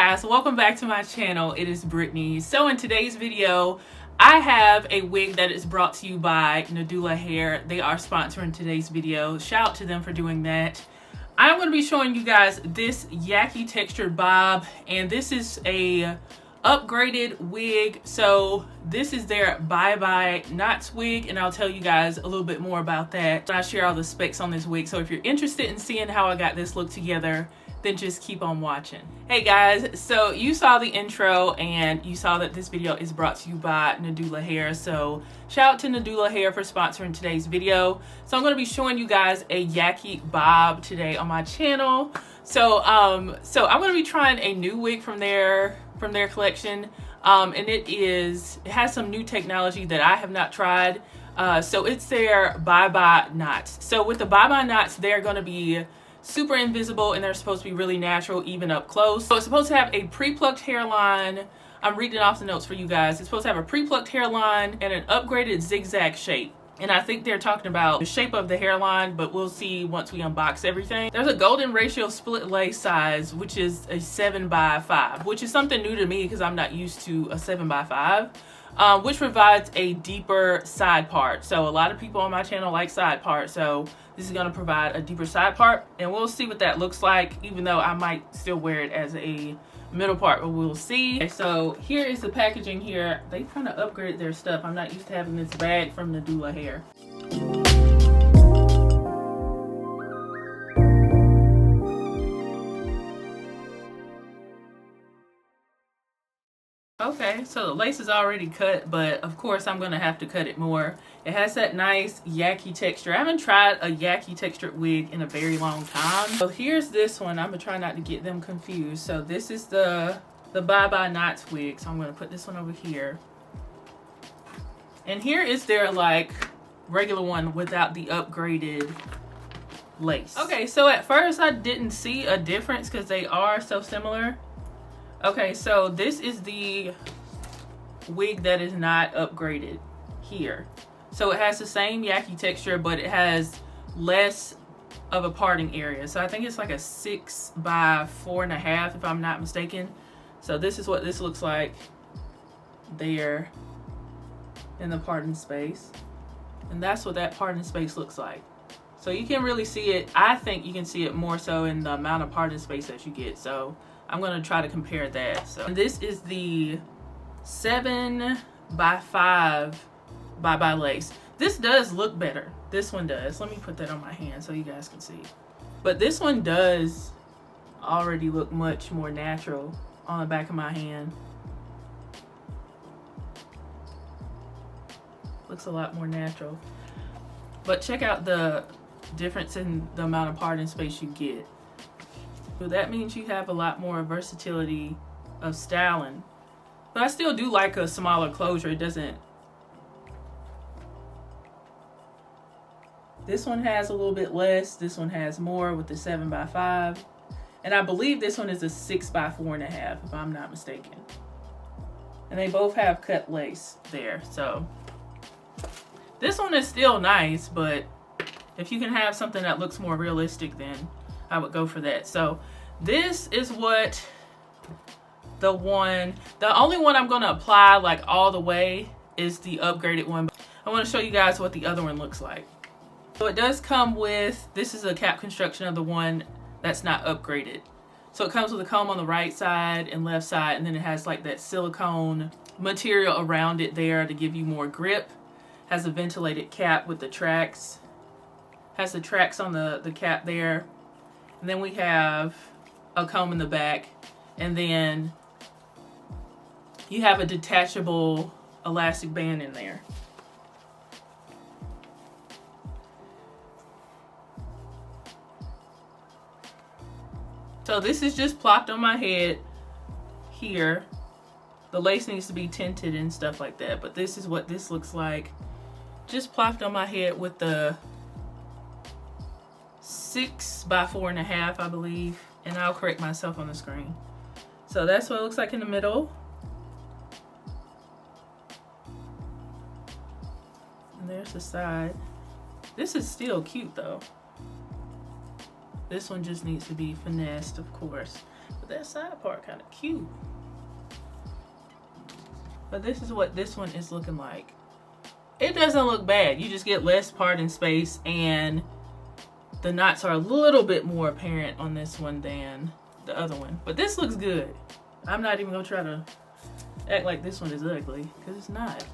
guys, welcome back to my channel. It is Brittany. So in today's video, I have a wig that is brought to you by Nadula hair. They are sponsoring today's video. Shout out to them for doing that. I'm going to be showing you guys this Yaki textured bob, and this is a upgraded wig. So this is their Bye Bye Knots wig, and I'll tell you guys a little bit more about that. I share all the specs on this wig, so if you're interested in seeing how I got this look together, then just keep on watching. Hey guys, so you saw the intro and you saw that this video is brought to you by Nadula hair. So shout out to Nadula hair for sponsoring today's video. So I'm going to be showing you guys a Yaki bob today on my channel. So I'm going to be trying a new wig from their collection, and it has some new technology that I have not tried. So it's their Bye Bye Knots. So with the Bye Bye Knots, they're going to be super invisible, and they're supposed to be really natural, even up close. So it's supposed to have a pre-plucked hairline. I'm reading off the notes for you guys. It's supposed to have a pre-plucked hairline and an upgraded zigzag shape. And I think they're talking about the shape of the hairline, but we'll see once we unbox everything. There's a golden ratio split lace size, which is a 7x5, which is something new to me because I'm not used to a 7x5, which provides a deeper side part. So a lot of people on my channel like side part. So this is going to provide a deeper side part, and we'll see what that looks like, even though I might still wear it as a middle part, but we'll see. Okay, so here is the packaging here. They kind of upgraded their stuff. I'm not used to having this bag from Nadula hair. Okay, so the lace is already cut, but of course I'm going to have to cut it more. It has that nice Yaki texture. I haven't tried a Yaki textured wig in a very long time. So here's this one. I'm going to try not to get them confused. So this is the Bye Bye Knots wig. So I'm going to put this one over here. And here is their like regular one without the upgraded lace. Okay, so at first I didn't see a difference because they are so similar. Okay, so this is the wig that is not upgraded here. So it has the same Yaki texture, but it has less of a parting area. So I think it's like a 6x4.5 if I'm not mistaken. So this is what this looks like there in the parting space. And that's what that parting space looks like. So you can really see it. I think you can see it more so in the amount of parting space that you get. So I'm going to try to compare that. So this is the 7x5 Bye Bye lace. This does look better. This one does. Let me put that on my hand so you guys can see. But this one does already look much more natural on the back of my hand. Looks a lot more natural. But check out the difference in the amount of parting space you get. So that means you have a lot more versatility of styling. But I still do like a smaller closure. It doesn't. This one has a little bit less. This one has more with the 7x5. And I believe this one is a 6x4.5 if I'm not mistaken. And they both have cut lace there. So this one is still nice, but if you can have something that looks more realistic, then I would go for that. So this is what the only one I'm going to apply like all the way is the upgraded one. I want to show you guys what the other one looks like. So it does come with, this is a cap construction of the one that's not upgraded. So it comes with a comb on the right side and left side, and then it has like that silicone material around it there to give you more grip. Has a ventilated cap with the tracks. Has the tracks on the cap there. And then we have a comb in the back, and then you have a detachable elastic band in there. So this is just plopped on my head here. The lace needs to be tinted and stuff like that, but this is what this looks like. Just plopped on my head with the 6x4.5, I believe, and I'll correct myself on the screen. So that's what it looks like in the middle. And there's the side. This is still cute though. This one just needs to be finessed, of course. But that side part kind of cute. But this is what this one is looking like. It doesn't look bad. You just get less parting space, and the knots are a little bit more apparent on this one than the other one. But this looks good. I'm not even gonna try to act like this one is ugly, because it's not.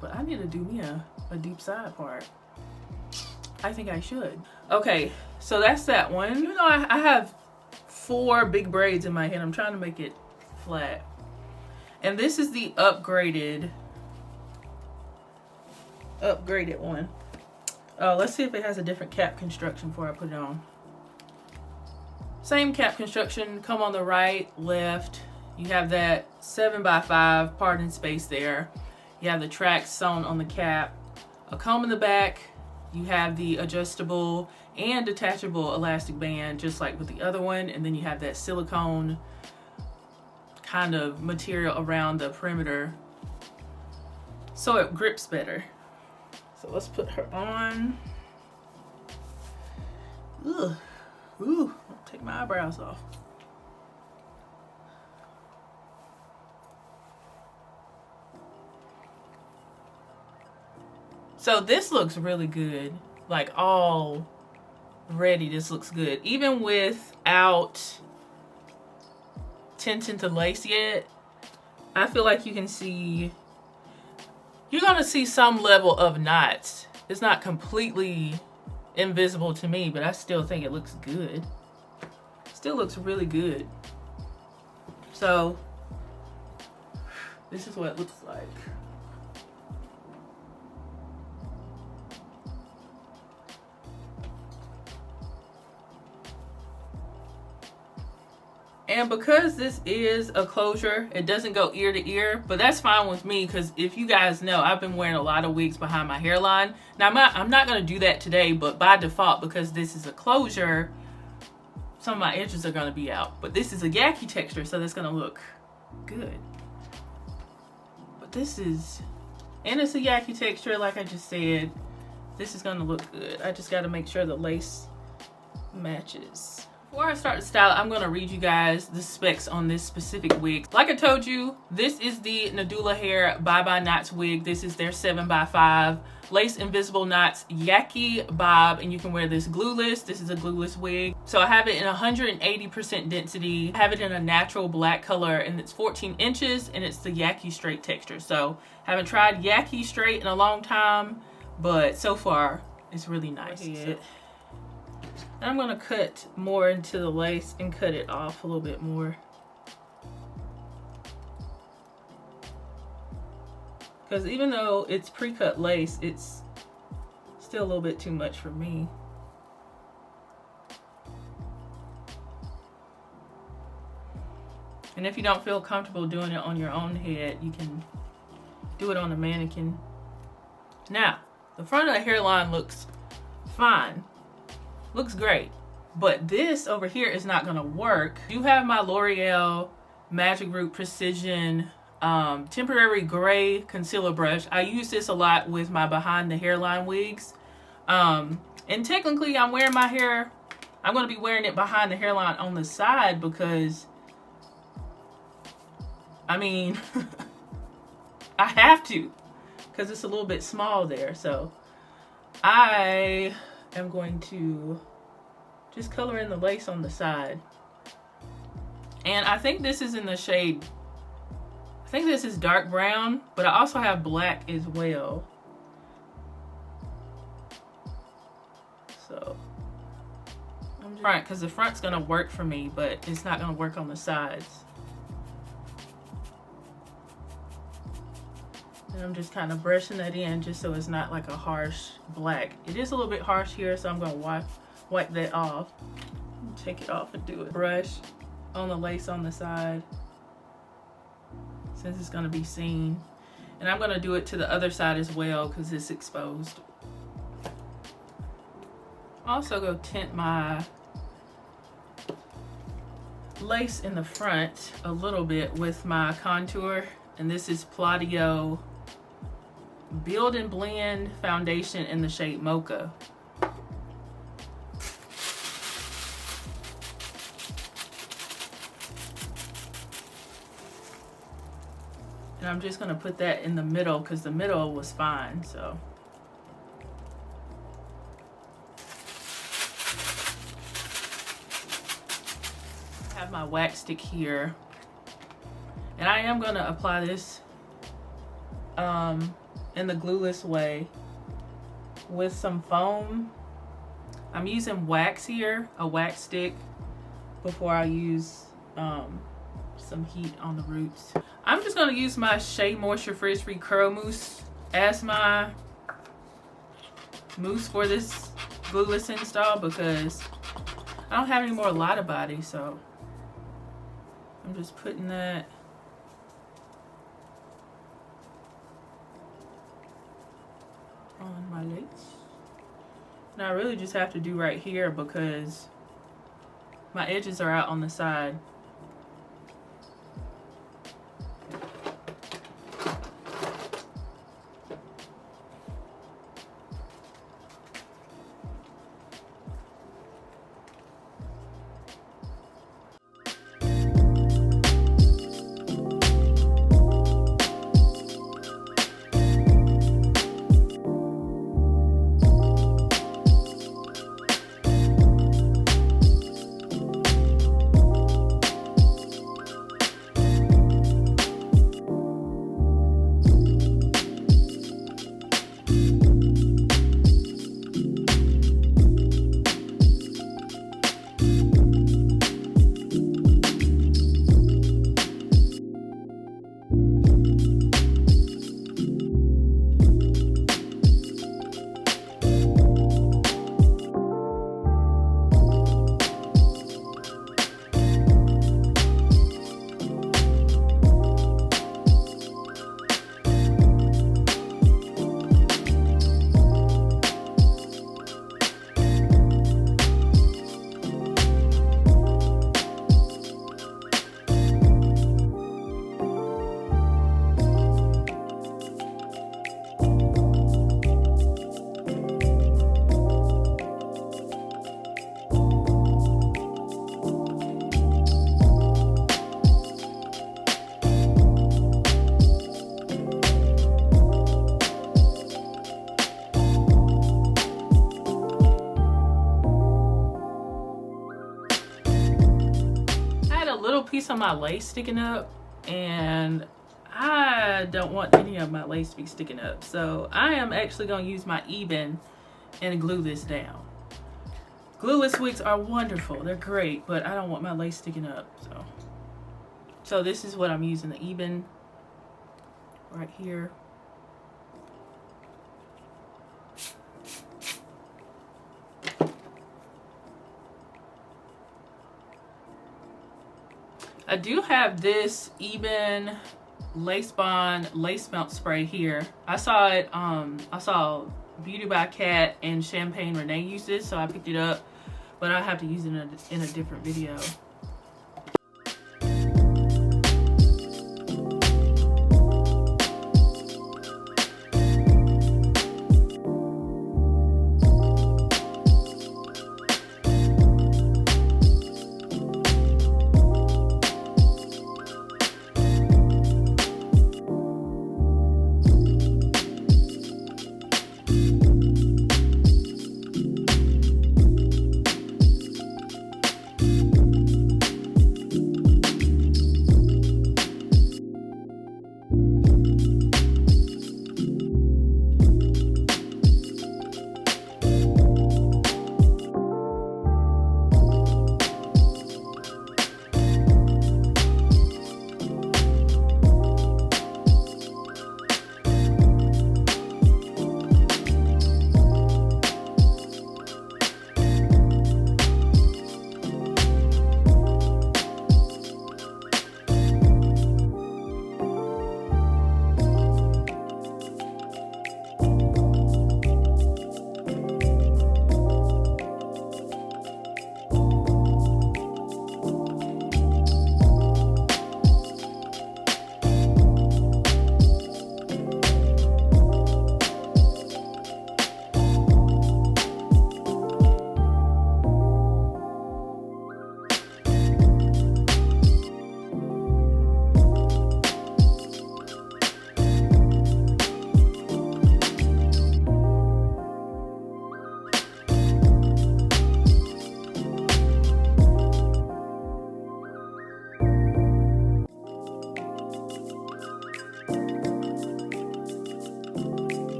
But I need to do me a deep side part. I think I should. Okay, so that's that one. Even though I have 4 big braids in my head, I'm trying to make it flat. And this is the upgraded one. Let's see if it has a different cap construction before I put it on. Same cap construction, come on the right, left. You have that 7x5 parting space there. You have the tracks sewn on the cap, a comb in the back. You have the adjustable and detachable elastic band, just like with the other one. And then you have that silicone kind of material around the perimeter so it grips better. So let's put her on. Ugh. Ooh, I'll take my eyebrows off. So this looks really good. Like all ready, this looks good. Even without tinting the lace yet, I feel like you can see, you're gonna see some level of knots. It's not completely invisible to me, but I still think it looks good. Still looks really good. So this is what it looks like. And because this is a closure, it doesn't go ear to ear, but that's fine with me, because if you guys know, I've been wearing a lot of wigs behind my hairline. Now I'm not going to do that today, but by default, because this is a closure, some of my edges are going to be out. But this is a Yaki texture, so that's going to look good. But this is, and it's a Yaki texture, like I just said. This is going to look good. I just got to make sure the lace matches. Before I start to style, I'm going to read you guys the specs on this specific wig. Like I told you, this is the Nadula Hair Bye Bye Knots wig. This is their 7x5 lace invisible knots Yaki bob, and you can wear this glueless. This is a glueless wig. So I have it in 180% density. I have it in a natural black color, and it's 14 inches, and it's the Yaki straight texture. So I haven't tried Yaki straight in a long time, but so far it's really nice. I'm gonna cut more into the lace and cut it off a little bit more, because even though it's pre-cut lace, it's still a little bit too much for me. And if you don't feel comfortable doing it on your own head, you can do it on a mannequin. Now, the front of the hairline looks fine. Looks great, but this over here is not gonna work. You have my L'Oreal Magic Root Precision temporary gray concealer brush. I use this a lot with my behind the hairline wigs. And technically I'm wearing my hair, I'm gonna be wearing it behind the hairline on the side, because I mean, I have to, because it's a little bit small there. So I am going to just color in the lace on the side. And I think this is in the shade, I think this is dark brown, but I also have black as well. So I'm just front, because the front's gonna work for me, but it's not gonna work on the sides. And I'm just kind of brushing that in just so it's not like a harsh black. It is a little bit harsh here, so I'm gonna wipe that off. Take it off and do a brush on the lace on the side, since it's gonna be seen. And I'm gonna do it to the other side as well, because it's exposed. Also go tint my lace in the front a little bit with my contour. And this is Plaudio Build and Blend Foundation in the shade Mocha. And I'm just gonna put that in the middle because the middle was fine, so. I have my wax stick here. And I am gonna apply this in the glueless way with some foam. I'm using wax here, a wax stick, before I use some heat on the roots. I'm just gonna use my Shea Moisture Frizz Free Curl Mousse as my mousse for this glueless install because I don't have any more Lotta Body, so I'm just putting that on my legs. Now I really just have to do right here because my edges are out on the side. Piece of my lace sticking up and I don't want any of my lace to be sticking up, so I am actually going to use my Eben and glue this down. Glueless wigs are wonderful, they're great, but I don't want my lace sticking up, so this is what I'm using, the Eben right here. I do have this Eben Lace Bond lace melt spray here. I saw it, I saw Beauty by Cat and Champagne Renee use this, so I picked it up, but I have to use it in a different video.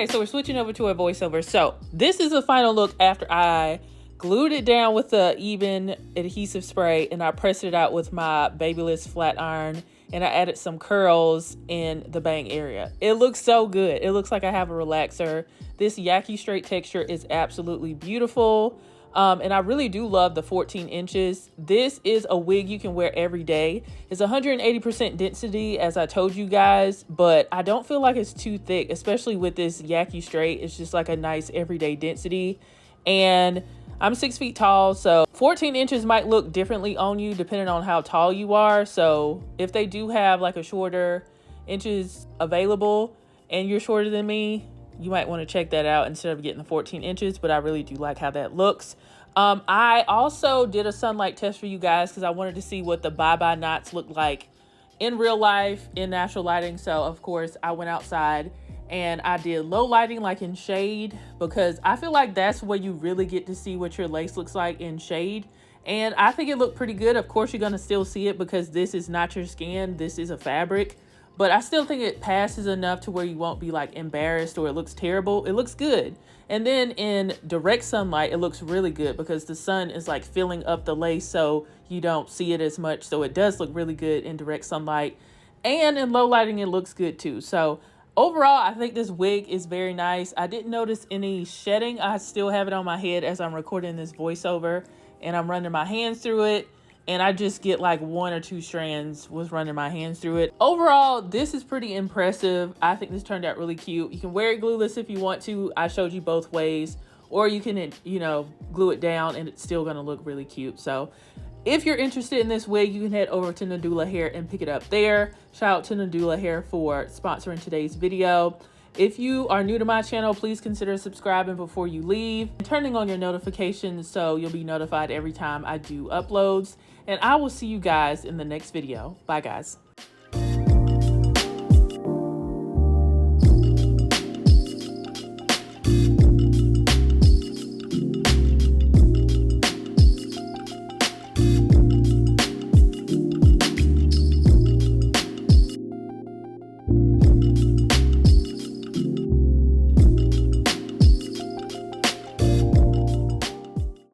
right, so we're switching over to a voiceover. So this is the final look after I glued it down with the even adhesive spray and I pressed it out with my Babyless flat iron, and I added some curls in the bang area. It looks so good. It looks like I have a relaxer. This Yaki straight texture is absolutely beautiful. And I really do love the 14 inches. This is a wig you can wear every day. It's 180% density, as I told you guys, but I don't feel like it's too thick, especially with this Yaki straight. It's just like a nice everyday density. And I'm 6 feet tall, so 14 inches might look differently on you depending on how tall you are. So if they do have like a shorter inches available and you're shorter than me, you might want to check that out instead of getting the 14 inches, but I really do like how that looks. I also did a sunlight test for you guys because I wanted to see what the bye-bye knots look like in real life, in natural lighting. So of course I went outside and I did low lighting, like in shade, because I feel like that's where you really get to see what your lace looks like in shade. And I think it looked pretty good. Of course, you're gonna still see it because this is not your skin, this is a fabric. But I still think it passes enough to where you won't be like embarrassed or it looks terrible. It looks good. And then in direct sunlight, it looks really good because the sun is like filling up the lace so you don't see it as much. So it does look really good in direct sunlight. And in low lighting, it looks good too. So overall, I think this wig is very nice. I didn't notice any shedding. I still have it on my head as I'm recording this voiceover and I'm running my hands through it. And I just get like 1 or 2 strands was running my hands through it. Overall, this is pretty impressive. I think this turned out really cute. You can wear it glueless if you want to. I showed you both ways. Or you can, you know, glue it down and it's still gonna look really cute. So if you're interested in this wig, you can head over to Nadula Hair and pick it up there. Shout out to Nadula Hair for sponsoring today's video. If you are new to my channel, please consider subscribing before you leave and turning on your notifications so you'll be notified every time I do uploads. And I will see you guys in the next video. Bye, guys.